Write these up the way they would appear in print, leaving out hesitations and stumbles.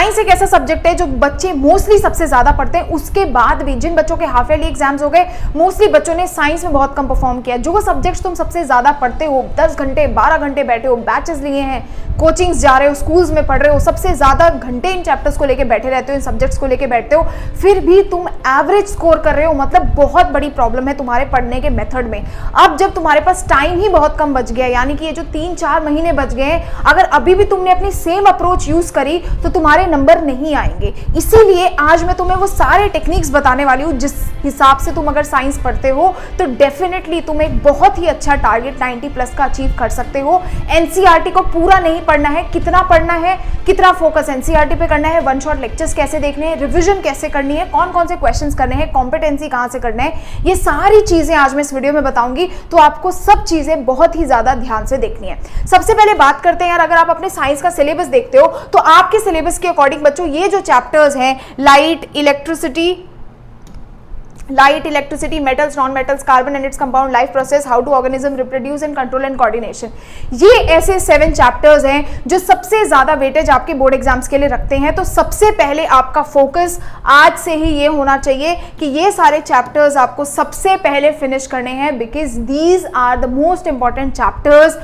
Science एक ऐसा subject है जो बच्चे मोस्टली सबसे ज्यादा पढ़ते हैं। उसके बाद भी जिन बच्चों के हाफ ईयरली एग्जाम्स हो गए, मोस्टली बच्चों ने साइंस में बहुत कम परफॉर्म किया। जो सब्जेक्ट्स तुम सबसे ज्यादा पढ़ते हो, 10 घंटे 12 घंटे बैठे हो, बैचेस लिए हैं, कोचिंग्स जा रहे हो, स्कूल्स में पढ़ रहे हो, सबसे ज्यादा घंटे इन चैप्टर्स को लेके बैठे रहते हो, इन सब्जेक्ट्स को लेके बैठते हो, फिर भी तुम एवरेज स्कोर कर रहे हो, मतलब बहुत बड़ी प्रॉब्लम है तुम्हारे पढ़ने के मेथड में। अब जब तुम्हारे पास टाइम ही बहुत कम बच गया, यानी कि ये जो 3-4 महीने बच गए हैं, अगर अभी भी तुमने अपनी सेम अप्रोच यूज करी तो तुम्हारे नंबर नहीं आएंगे। इसीलिए आज मैं तुम्हें वो सारे टेक्निक्स बताने वाली हूँ जिस हिसाब से तुम अगर साइंस पढ़ते हो तो डेफिनेटली तुम एक बहुत ही अच्छा टारगेट 90+ का अचीव कर सकते हो। एनसीईआरटी को पूरा नहीं पढ़ना है, कितना पढ़ना है, कितना फोकस एनसीईआरटी पे करना है, वन शॉट लेक्चर्स कैसे देखने हैं, रिवीजन कैसे करनी है, कौन कौन से क्वेश्चंस करने हैं, कॉम्पिटेंसी कहां से करना है, ये सारी चीजें आज मैं इस वीडियो में बताऊंगी। तो आपको सब चीजें बहुत ही ज्यादा ध्यान से देखनी है। सबसे पहले बात करते हैं यार, अगर आप अपने साइंस का सिलेबस देखते हो तो आपके सिलेबस के अकॉर्डिंग बच्चों ये जो चैप्टर्स हैं, light, electricity, metals, non metals, carbon and its compound, life process, how to organism reproduce and control and coordination, ये ऐसे 7 चैप्टर्स हैं जो सबसे ज्यादा वेटेज आपके बोर्ड एग्जाम्स के लिए रखते हैं। तो सबसे पहले आपका फोकस आज से ही ये होना चाहिए कि ये सारे चैप्टर्स आपको सबसे पहले फिनिश करने हैं, because these are the most important chapters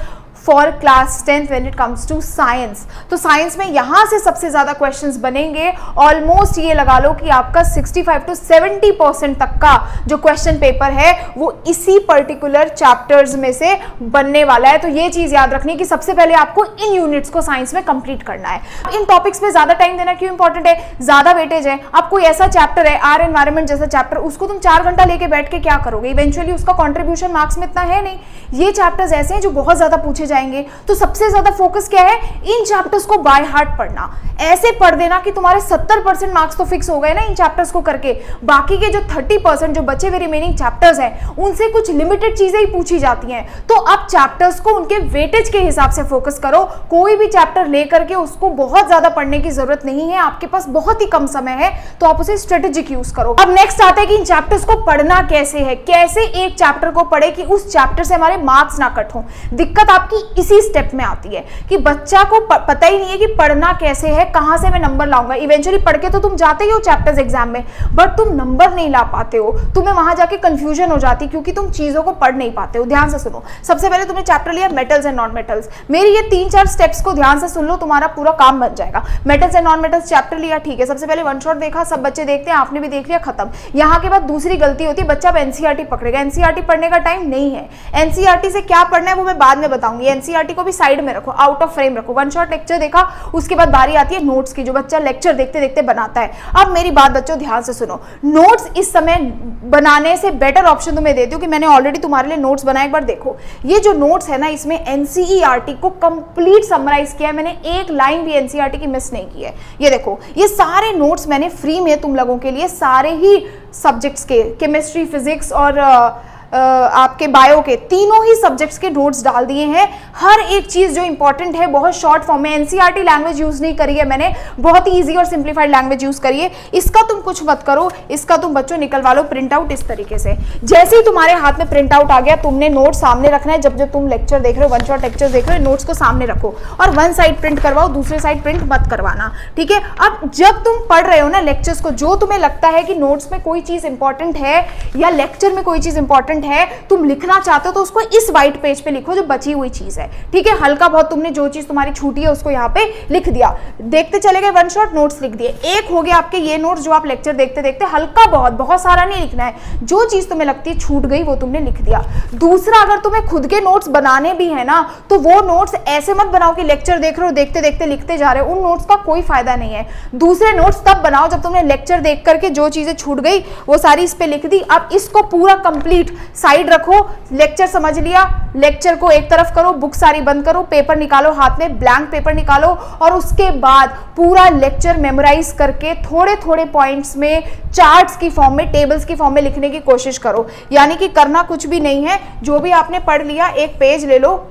for class 10th when it comes to science. तो साइंस में यहां से सबसे ज्यादा क्वेश्चंस बनेंगे। ऑलमोस्ट ये लगा लो कि आपका 65 to 70% तक का जो क्वेश्चन पेपर है वो इसी पर्टिकुलर चैप्टर्स में से बनने वाला है। तो ये चीज याद रखनी कि सबसे पहले आपको इन यूनिट्स को साइंस में कंप्लीट करना है। इन टॉपिक्स पे ज्यादा टाइम देना क्यों इंपॉर्टेंट है? ज्यादा वेटेज है। आप कोई ऐसा चैप्टर है, आर एनवायरमेंट जैसा चैप्टर, उसको तुम 4 घंटा लेके बैठ के क्या करोगे? इवेंचुअली उसका कॉन्ट्रीब्यूशन मार्क्स में इतना है नहीं। ये चैप्टर्स ऐसे हैं जो बहुत ज्यादा पूछे जाएंगे। तो सबसे ज्यादा फोकस क्या है? इन चैप्टर्स को बाय हार्ट पढ़ना। ऐसे पढ़ देना कि तुम्हारे 70% मार्क्स तो फिक्स हो गए ना इन चैप्टर्स को करके। बाकी के जो 30% जो बचे हुए रिमेनिंग चैप्टर्स हैं उनसे कुछ लिमिटेड चीजें ही पूछी जाती हैं। तो अब चैप्टर्स को उनके वेटेज के हिसाब से फोकस करो। कोई भी चैप्टर लेकर के उसको बहुत ज्यादा पढ़ने की जरूरत नहीं है। आपके पास बहुत ही कम समय है तो आप उसे स्ट्रेटेजिक यूज करो। अब नेक्स्ट आता है कि इन चैप्टर्स को पढ़ना कैसे है, कैसे एक चैप्टर को पढ़े कि उस चैप्टर से हमारे मार्क्स ना कट हो। दिक्कत आपकी इसी स्टेप में आती है कि बच्चा को पता ही नहीं है कि पढ़ना कैसे है, कहां से मैं नंबर लाऊंगा। इवेंचुअली पढ़ के तो तुम जाते ही हो चैप्टर्स एग्जाम में, बट तुम नंबर नहीं ला पाते हो। तुम्हें वहां जाके कंफ्यूजन हो जाती क्योंकि तुम चीजों को पढ़ नहीं पाते हो। ध्यान से सुनो। सबसे पहले तुमने चैप्टर लिया मेटल्स एंड नॉन मेटल्स। मेरी ये 3-4 स्टेप्स को ध्यान से सुन लो, तुम्हारा पूरा काम बन जाएगा। Metals and non metals chapter लिया, ठीक है। सबसे पहले वन शॉट देखा, सब बच्चे देखते हैं, आपने भी देख लिया, खत्म। यहाँ के बाद दूसरी गलती होती है, बच्चा अब एनसीईआरटी पकड़ेगा। एनसीईआरटी पढ़ने का टाइम नहीं है। एनसीईआरटी से क्या पढ़ना है वो मैं बाद में बताऊंगी। एनसीईआरटी को भी साइड में रखो, आउट ऑफ फ्रेम रखो। वन शॉट लेक्चर देखा, उसके बाद बारी आती है नोट्स की, जो बच्चा लेक्चर देखते देखते बनाता है। अब मेरी बात बच्चों ध्यान से सुनो। नोट्स इस समय बनाने से बेटर ऑप्शन तुम्हें देती हूँ कि मैंने ऑलरेडी तुम्हारे लिए नोट्स बनाए। एक बार देखो, ये जो नोट्स है ना, इसमें एनसीईआरटी को कंप्लीट समराइज किया है मैंने, एक लाइन भी एनसीईआरटी की मिस नहीं की है। ये देखो, ये सारे नोट्स मैंने फ्री में तुम लोगों के लिए सारे ही सब्जेक्ट्स के, केमिस्ट्री, फिजिक्स और आपके बायो के, तीनों ही सब्जेक्ट्स के नोट्स डाल दिए हैं। हर एक चीज जो इंपॉर्टेंट है बहुत शॉर्ट फॉर्म में, एनसीईआरटी लैंग्वेज यूज नहीं करी है मैंने, बहुत ही इजी और सिंप्लीफाइड लैंग्वेज यूज करी है। इसका तुम कुछ मत करो, इसका तुम बच्चों निकलवा लो प्रिंट आउट इस तरीके से। जैसे ही तुम्हारे हाथ में प्रिंट आउट आ गया, तुमने नोट सामने रखना है। जब तुम लेक्चर देख रहे हो, वन शॉट लेक्चर देख रहे हो, नोट्स को सामने रखो और वन साइड प्रिंट करवाओ, दूसरे साइड प्रिंट मत करवाना, ठीक है। अब जब तुम पढ़ रहे हो ना लेक्चर्स को, जो तुम्हें लगता है कि नोट्स में कोई चीज इंपॉर्टेंट है या लेक्चर में कोई चीज इंपॉर्टेंट है, तुम लिखना चाहते हो तो उसको इस व्हाइट पेज पे लिखो जो बची हुई चीज है, ठीक है। हल्का बहुत तुमने जो चीज तुम्हारी छूटी है उसको यहाँ पे लिख दिया, देखते चले गए, वन शॉट नोट्स लिख दिए। एक हो गया आपके ये नोट्स जो आप लेक्चर देखते देखते, हल्का बहुत सारा नहीं लिखना है, जो चीज तुम्हें लगती है छूट गई वो तुमने लिख दिया। दूसरा, अगर तुम्हें खुद के नोट्स बनाने भी है ना, तो वो नोट्स ऐसे मत बनाओ कि लेक्चर देख रहे हो देखते देखते लिखते जा रहे हो, उन नोट्स का कोई फायदा नहीं है। दूसरे नोट्स तब बनाओ जब तुमने लेक्चर देख करके जो चीजें छूट गई वो सारी इस पे लिख दी। अब इसको पूरा कंप्लीट साइड रखो, लेक्चर समझ लिया, लेक्चर को एक तरफ करो, बुक सारी बंद करो, पेपर निकालो हाथ में, ब्लैंक पेपर निकालो और उसके बाद पूरा लेक्चर मेमोराइज करके थोड़े थोड़े पॉइंट्स में चार्ट्स की फॉर्म में, टेबल्स की फॉर्म में लिखने की कोशिश करो। यानी कि करना कुछ भी नहीं है, जो भी आपने पढ़ लिया एक पेज ले लो,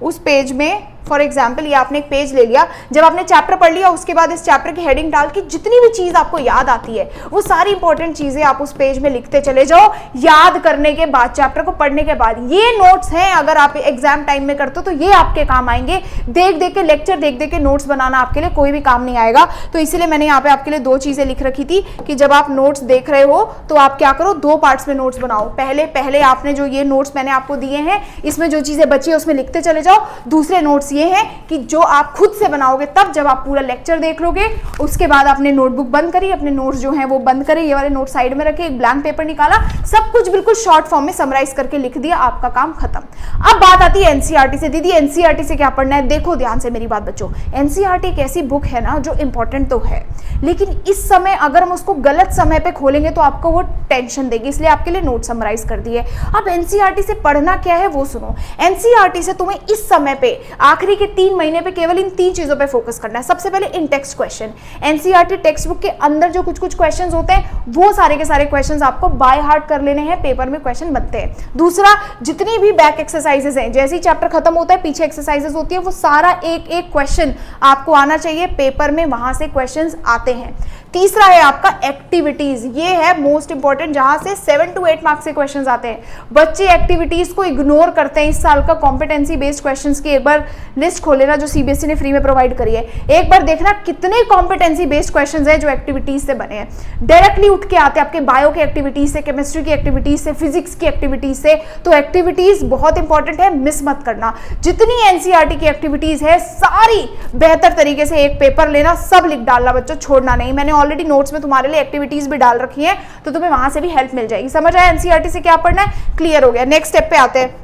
उस पेज में फॉर एग्जाम्पल ये आपने एक पेज ले लिया, जब आपने चैप्टर पढ़ लिया उसके बाद इस चैप्टर की हेडिंग डाल के जितनी भी चीज आपको याद आती है वो सारी इंपॉर्टेंट चीजें आप उस पेज में लिखते चले जाओ, याद करने के बाद, चैप्टर को पढ़ने के बाद। ये नोट्स हैं, अगर आप एग्जाम टाइम में करते हो तो ये आपके काम आएंगे। देख देख के लेक्चर, देख देख के नोट्स बनाना आपके लिए कोई भी काम नहीं आएगा। तो इसीलिए मैंने यहाँ पे आपके लिए दो चीजें लिख रखी थी कि जब आप नोट्स देख रहे हो तो आप क्या करो, दो पार्ट्स में नोट्स बनाओ। पहले आपने जो ये नोट्स मैंने आपको दिए हैं इसमें जो चीजें बची है उसमें लिखते चले जाओ। दूसरे नोट्स ये हैं कि जो आप खुद से बनाओगे तब जब आप पूरा लेक्चर देख लोगे उसके बाद आपने नोटबुक बंद करी, अपने नोट्स जो हैं वो बंद करे, ये वाले नोट साइड में रखे, एक ब्लैंक पेपर निकाला, सब कुछ बिल्कुल शॉर्ट फॉर्म में समराइज करके लिख दिया, आपका काम खत्म। अब बात आती है एनसीईआरटी से। दीदी एनसीईआरटी से क्या पढ़ना है? देखो ध्यान से मेरी बात बच्चों, एनसीईआरटी एक ऐसी बुक है ना जो इंपॉर्टेंट तो है, लेकिन इस समय अगर हम उसको गलत समय पे खोलेंगे तो आपको वो टेंशन देगी, इसलिए आपके लिए नोट समराइज कर दिए। अब एनसीईआरटी से पढ़ना क्या है वो सुनो। एनसीईआरटी से तुम्हें इस समय पे आखिरी के 3 महीने पे केवल इन 3 चीजों पे फोकस करना है। सबसे पहले इन text question, NCERT textbook के अंदर जो कुछ क्वेश्चंस होते हैं वो सारे के सारे क्वेश्चंस आपको बाय हार्ट कर लेने हैं, पेपर में क्वेश्चन बनते हैं। दूसरा, जितनी भी बैक एक्सरसाइजेस हैं, जैसे ही चैप्टर खत्म होता है पीछे एक्सरसाइजेस होती है, वो सारा एक एक क्वेश्चन आपको आना चाहिए, पेपर में वहां से क्वेश्चंस आते हैं। तीसरा है आपका एक्टिविटीज, ये है मोस्ट इंपॉर्टेंट, जहां से 7 to 8 मार्क्स के क्वेश्चंस आते हैं। बच्चे एक्टिविटीज को इग्नोर करते हैं। इस साल का कॉम्पिटेंसी बेस्ड क्वेश्चंस की एक बार लिस्ट खोल लेना जो सीबीएसई ने फ्री में प्रोवाइड करी है, एक बार देखना कितने कॉम्पिटेंसी बेस्ड क्वेश्चंस हैं जो एक्टिविटीज से बने हैं। डायरेक्टली उठ के आते हैं आपके बायो की एक्टिविटीज से, केमिस्ट्री की एक्टिविटीज से, फिजिक्स की एक्टिविटीज से। तो एक्टिविटीज बहुत इंपॉर्टेंट है, मिस मत करना। जितनी एनसीईआरटी की एक्टिविटीज है सारी बेहतर तरीके से एक पेपर लेना, सब लिख डालना बच्चों, छोड़ना नहीं। मैंने ऑलरेडी नोट्स में तुम्हारे लिए एक्टिविटीज भी डाल रखी हैं तो तुम्हें वहां से भी हेल्प मिल जाएगी। समझ आया एनसीईआरटी से क्या पढ़ना है? क्लियर हो गया। नेक्स्ट स्टेप पे आते हैं।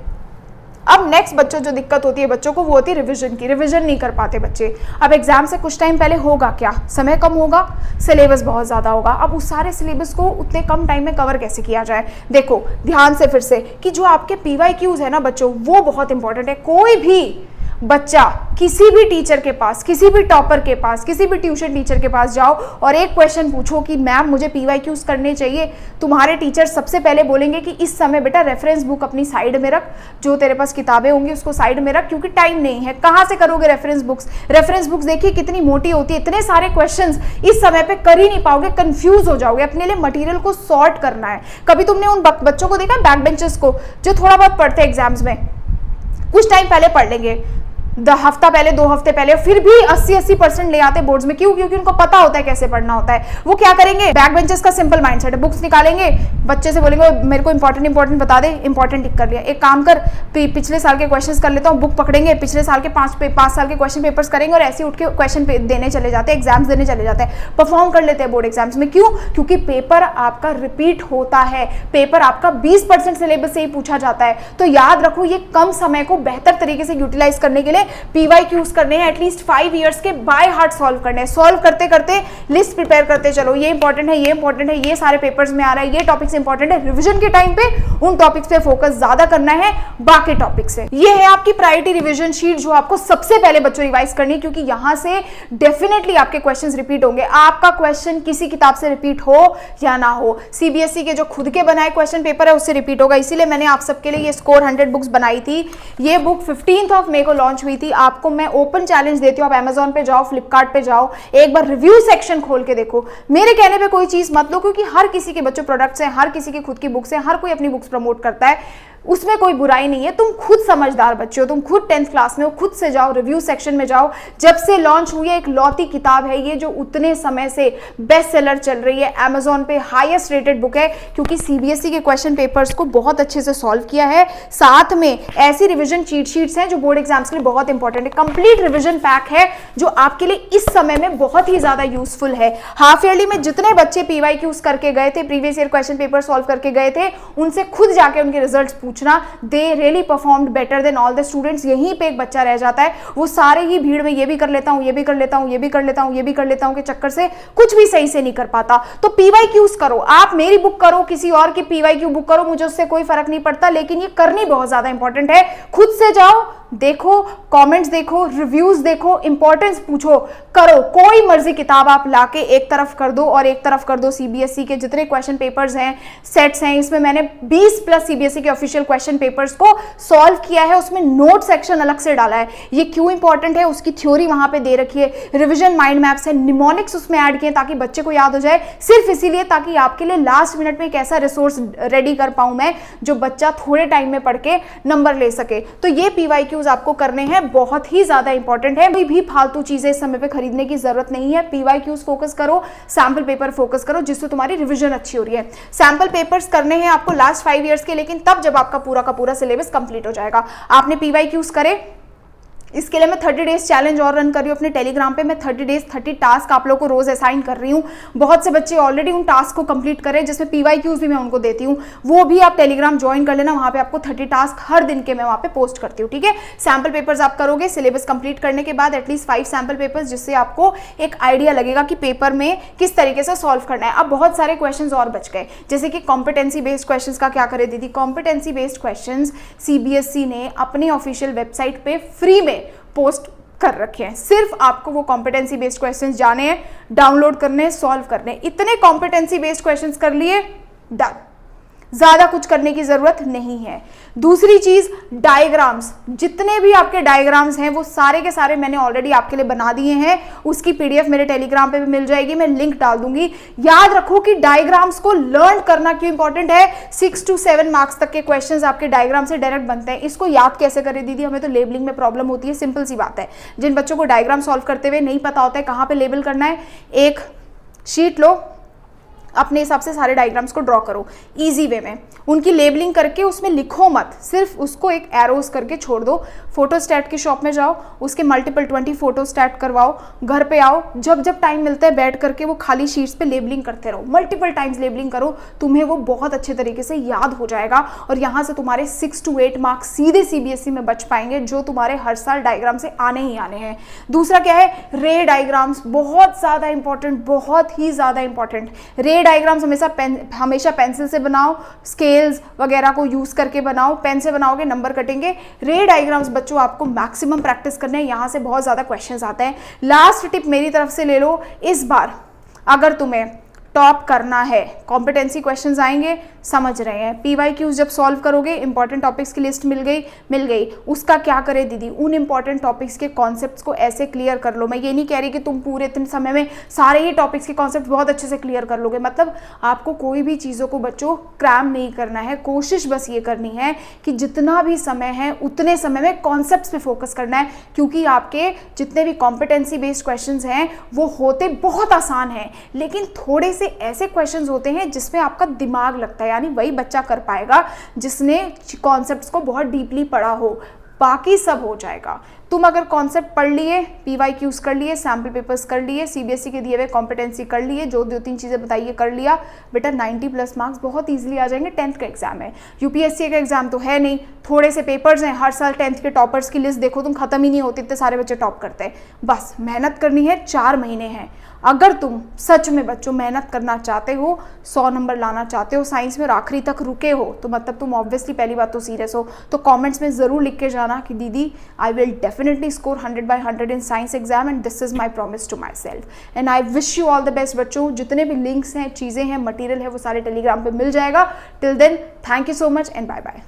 अब नेक्स्ट बच्चों जो दिक्कत होती है बच्चों को वो होती है रिवीजन की। रिवीजन नहीं कर पाते बच्चे। अब एग्जाम से कुछ टाइम पहले होगा क्या, समय कम होगा, सिलेबस बहुत ज्यादा होगा। अब उस सारे सिलेबस को उतने कम टाइम में कवर कैसे किया जाए? देखो ध्यान से फिर से कि जो आपके पीवाईक्यूज है ना बच्चों, वो बहुत इंपॉर्टेंट है। कोई भी बच्चा किसी भी टीचर के पास, किसी भी टॉपर के पास, किसी भी ट्यूशन टीचर के पास जाओ और एक क्वेश्चन पूछो कि मैम मुझे पीवाईक्यूज करने चाहिए, तुम्हारे टीचर सबसे पहले बोलेंगे कि इस समय बेटा रेफरेंस बुक अपनी साइड में रख, जो तेरे पास किताबें होंगी उसको साइड में रख, क्योंकि टाइम नहीं है। कहाँ से करोगे रेफरेंस बुक्स? रेफरेंस बुक्स देखिए कितनी मोटी होती है, इतने सारे क्वेश्चंस इस समय पे कर ही नहीं पाओगे, कंफ्यूज हो जाओगे। अपने लिए मटेरियल को सॉर्ट करना है। कभी तुमने उन बच्चों को देखा बैक बेंचर्स को जो थोड़ा बहुत पढ़ते हैं एग्जाम्स में, कुछ टाइम पहले पढ़ लेंगे, हफ्ता पहले, 2 हफ्ते पहले, फिर भी 80% ले आते बोर्ड्स में। क्यों? क्योंकि उनको पता होता है कैसे पढ़ना होता है। वो क्या करेंगे, बैक बेंचर्स का सिंपल माइंडसेट है, बुक्स निकालेंगे, बच्चे से बोलेंगे मेरे को इंपॉर्टेंट बता दे, इंपॉर्टेंट टिक कर लिया। एक काम कर, पिछले साल के क्वेश्चंस कर लेता हूँ, बुक पकड़ेंगे, पिछले साल के 5 साल के क्वेश्चन पेपर्स करेंगे और ऐसे उठ के क्वेश्चन देने चले जाते हैं, एग्जाम्स देने चले जाते हैं, परफॉर्म कर लेते हैं बोर्ड एग्जाम्स में। क्यों? क्योंकि पेपर आपका रिपीट होता है, पेपर आपका 20% सिलेबस से ही पूछा जाता है। तो याद रखो ये कम समय को बेहतर तरीके से यूटिलाइज करने के लिए पीवाईक्यू करने हैं, एटलीस्ट 5 इयर्स के बाय हार्ट सॉल्व करने हैं। सॉल्व करते करते लिस्ट प्रिपेयर करते चलो, ये इंपॉर्टेंट है, ये इंपॉर्टेंट है, ये सारे पेपर्स में आ रहा है, ये टॉपिक्स इंपॉर्टेंट है। रिवीजन के टाइम पे उन टॉपिक्स पे फोकस ज्यादा करना है बाकी टॉपिक से। ये है आपकी प्रायोरिटी रिवीजन शीट जो आपको सबसे पहले बच्चों रिवाइज करनी है, क्योंकि यहां से डेफिनेटली आपके क्वेश्चंस रिपीट होंगे। आपका क्वेश्चन किसी किताब से रिपीट हो या ना हो, सीबीएसई के जो खुद के बनाए क्वेश्चन पेपर है उससे रिपीट होगा। इसीलिए मैंने आप सबके लिए ये स्कोर 100 बुक्स बनाई थी। ये बुक 15 मई को लॉन्च हुई थी। आपको मैं ओपन चैलेंज देती हूँ, आप Amazon पे जाओ, फ्लिपकार्ट पे जाओ, एक बार रिव्यू सेक्शन खोल के देखो। मेरे कहने पे कोई चीज मत लो, क्योंकि हर किसी के बच्चों प्रोडक्ट्स हैं, हर किसी की खुद की बुक्स हैं, हर कोई अपनी बुक्स प्रमोट करता है, उसमें कोई बुराई नहीं है। तुम खुद समझदार बच्चे हो, तुम खुद 10th क्लास में हो, खुद से जाओ, रिव्यू सेक्शन में जाओ। जब से लॉन्च हुई है एक लौती किताब है ये, जो उतने समय से बेस्ट सेलर चल रही है, Amazon पे हाईएस्ट रेटेड बुक है, क्योंकि सीबीएसई के क्वेश्चन पेपर्स को बहुत अच्छे से सॉल्व किया है। साथ में ऐसी रिविजन चीट शीट्स हैं जो बोर्ड एग्जाम्स के लिए बहुत इंपॉर्टेंट है। कंप्लीट रिविजन पैक है जो आपके लिए इस समय में बहुत ही ज्यादा यूजफुल है। हाफ ईयरली में जितने बच्चे पीवाईक्यूज करके गए थे, previous year question paper solve करके गए थे, उनसे खुद जाके उनके रिजल्ट्स पूछना, they really performed better than all the students. यहीं पे एक बच्चा रह जाता है, वो सारे ही भीड़ में ये भी कर लेता हूं, ये भी कर लेता हूं, ये भी कर लेता हूं, ये भी कर लेता हूं के चक्कर से कुछ भी सही से नहीं कर पाता। तो पीवाईक्यूज करो, आप मेरी बुक करो, किसी और की पीवाईक्यू बुक करो, मुझे उससे कोई फर्क नहीं पड़ता, लेकिन ये करनी बहुत ज्यादा इंपॉर्टेंट है। खुद से जाओ, देखो, कमेंट्स देखो, रिव्यूज देखो, इंपॉर्टेंस पूछो, करो। कोई मर्जी किताब आप लाके एक तरफ कर दो और एक तरफ कर दो सीबीएसई के जितने क्वेश्चन पेपर्स हैं, सेट्स हैं, इसमें मैंने 20 प्लस सीबीएसई के ऑफिशियल क्वेश्चन पेपर्स को सॉल्व किया है, उसमें नोट सेक्शन अलग से डाला है। ये क्यों इंपॉर्टेंट है, उसकी थ्योरी वहां पे दे रखी है, रिविजन माइंड मैप्स है, निमोनिक्स उसमें ऐड किए ताकि बच्चे को याद हो जाए, सिर्फ इसीलिए ताकि आपके लिए लास्ट मिनट में एक ऐसा रिसोर्स रेडी कर पाऊं मैं जो बच्चा थोड़े टाइम में पढ़ के नंबर ले सके। तो ये पीवाईक्यूज आपको करने हैं, बहुत ही ज्यादा इंपॉर्टेंट है। कोई भी फालतू चीजें इस समय पे खरीदने की जरूरत नहीं है। पीवाईक्यूज फोकस करो, सैंपल पेपर फोकस करो, जिससे तुम्हारी रिवीजन अच्छी हो रही है। सैंपल पेपर्स करने हैं आपको लास्ट 5 ईयर्स के, लेकिन तब जब आपका पूरा का पूरा सिलेबस कंप्लीट हो जाएगा। आपने पीवाईक्यूज करे, इसके लिए मैं 30 डेज चैलेंज और रन कर रही हूँ अपने टेलीग्राम पे। मैं 30 डेज 30 टास्क आप लोगों को रोज असाइन कर रही हूँ। बहुत से बच्चे ऑलरेडी उन टास्क को कंप्लीट कर रहे हैं, जिसमें पीवाईक्यूज भी मैं उनको देती हूँ। वो भी आप टेलीग्राम ज्वाइन कर लेना, वहाँ पे आपको 30 टास्क हर दिन के मैं वहाँ पे पोस्ट करती हूँ, ठीक है। सैम्पल पेपर्स आप करोगे सिलेबस कंप्लीट करने के बाद, एटलीस्ट 5 सैम्पल पेपर्स, जिससे आपको एक आइडिया लगेगा कि पेपर में किस तरीके से सॉल्व करना है। अब बहुत सारे क्वेश्चन और बच गए, जैसे कि कॉम्पिटेंसी बेस्ड क्वेश्चन का क्या करे दीदी। कॉम्पिटेंसी बेस्ड क्वेश्चन सीबीएसई ने अपनी ऑफिशियल वेबसाइट पे फ्री में पोस्ट कर रखे हैं। सिर्फ आपको वो कॉम्पिटेंसी बेस्ड क्वेश्चंस जाने हैं, डाउनलोड करने, सॉल्व करने। इतने कॉम्पिटेंसी बेस्ड क्वेश्चंस कर लिए, डन। ज्यादा कुछ करने की जरूरत नहीं है। दूसरी चीज, डायग्राम्स, जितने भी आपके डायग्राम्स हैं वो सारे के सारे मैंने ऑलरेडी आपके लिए बना दिए हैं। उसकी पीडीएफ मेरे टेलीग्राम पे भी मिल जाएगी, मैं लिंक डाल दूंगी। याद रखो कि डायग्राम्स को लर्न करना क्यों इंपॉर्टेंट है। 6 to 7 मार्क्स तक के क्वेश्चंस आपके डायग्राम से डायरेक्ट बनते हैं। इसको याद कैसे करें दीदी, हमें तो लेबलिंग में प्रॉब्लम होती है। सिंपल सी बात है, जिन बच्चों को डायग्राम सॉल्व करते हुए नहीं पता होता है कहाँ पे लेबल करना है, एक शीट लो, अपने हिसाब से सारे डायग्राम्स को ड्रॉ करो इजी वे में, उनकी लेबलिंग करके उसमें लिखो मत, सिर्फ उसको एक एरोस करके छोड़ दो। फोटोस्टैट की शॉप में जाओ, उसके मल्टीपल 20 फोटोस्टैट करवाओ, घर पे आओ, जब जब टाइम मिलता है बैठ करके वो खाली शीट्स पे लेबलिंग करते रहो, मल्टीपल टाइम्स लेबलिंग करो, तुम्हें वो बहुत अच्छे तरीके से याद हो जाएगा और यहाँ से तुम्हारे 6 to 8 मार्क्स सीधे सीबीएसई में बच पाएंगे, जो तुम्हारे हर साल डायग्राम से आने ही आने हैं। दूसरा क्या है, रे डायग्राम्स, बहुत ज़्यादा इंपॉर्टेंट, बहुत ही ज़्यादा इंपॉर्टेंट। रे डायग्राम्स हमेशा पेंसिल से बनाओ, स्केल्स वगैरह को यूज करके बनाओ। पेन से बनाओगे नंबर कटेंगे। रे डायग्राम्स बच्चों आपको मैक्सिमम प्रैक्टिस करने हैं, यहाँ से बहुत ज़्यादा क्वेश्चंस आते हैं। लास्ट टिप मेरी तरफ से ले लो, इस बार अगर तुम्हें टॉप करना है, कॉम्पिटेंसी क्वेश्चंस आएंगे, समझ रहे हैं। पीवाईक्यूज जब सॉल्व करोगे, इंपॉर्टेंट टॉपिक्स की लिस्ट मिल गई, उसका क्या करें दीदी, उन इंपॉर्टेंट टॉपिक्स के कॉन्सेप्ट्स को ऐसे क्लियर कर लो। मैं ये नहीं कह रही कि तुम पूरे इतने समय में सारे ही टॉपिक्स के कॉन्सेप्ट बहुत अच्छे से क्लियर कर लोगे, मतलब आपको कोई भी चीज़ों को बच्चों क्रैम नहीं करना है। कोशिश बस ये करनी है कि जितना भी समय है उतने समय में कॉन्सेप्ट्स पे फोकस करना है, क्योंकि आपके जितने भी कॉम्पिटेंसी बेस्ड क्वेश्चंस हैं वो होते बहुत आसान हैं, लेकिन थोड़े से ऐसे क्वेश्चंस होते हैं जिसमें आपका दिमाग लगता है, यानी वही बच्चा कर पाएगा जिसने कॉन्सेप्ट्स को बहुत डीपली पढ़ा हो, बाकी सब हो जाएगा। तुम अगर कॉन्सेप्ट पढ़ लिए, पीवाईक्यूज कर लिए, सैम्पल पेपर्स कर लिए, सीबीएसई के दिए हुए कॉम्पिटेंसी कर लिए, जो 2-3 चीज़ें बताइए कर लिया, बेटा 90+ मार्क्स बहुत ईजिली आ जाएंगे। 10th का एग्जाम है, यूपीएससी का एग्जाम तो है नहीं, थोड़े से पेपर्स हैं। हर साल 10th के टॉपर्स की लिस्ट देखो तुम, खत्म ही नहीं होती, इतने सारे बच्चे टॉप करते हैं। बस मेहनत करनी है, 4 महीने हैं। अगर तुम सच में बच्चों मेहनत करना चाहते हो, 100 नंबर लाना चाहते हो साइंस में और आखिरी तक रुके हो, तो मतलब तुम ऑब्वियसली पहली बात तो सीरियस हो। तो कमेंट्स में ज़रूर लिख के जाना कि दीदी I will definitely score 100/100 in science exam and this is my promise to my self and I wish you all the best. बच्चों जितने भी लिंक्स हैं, चीज़ें हैं, मटीरियल है, वो सारे टेलीग्राम पर मिल जाएगा। Till then thank you so much and bye bye.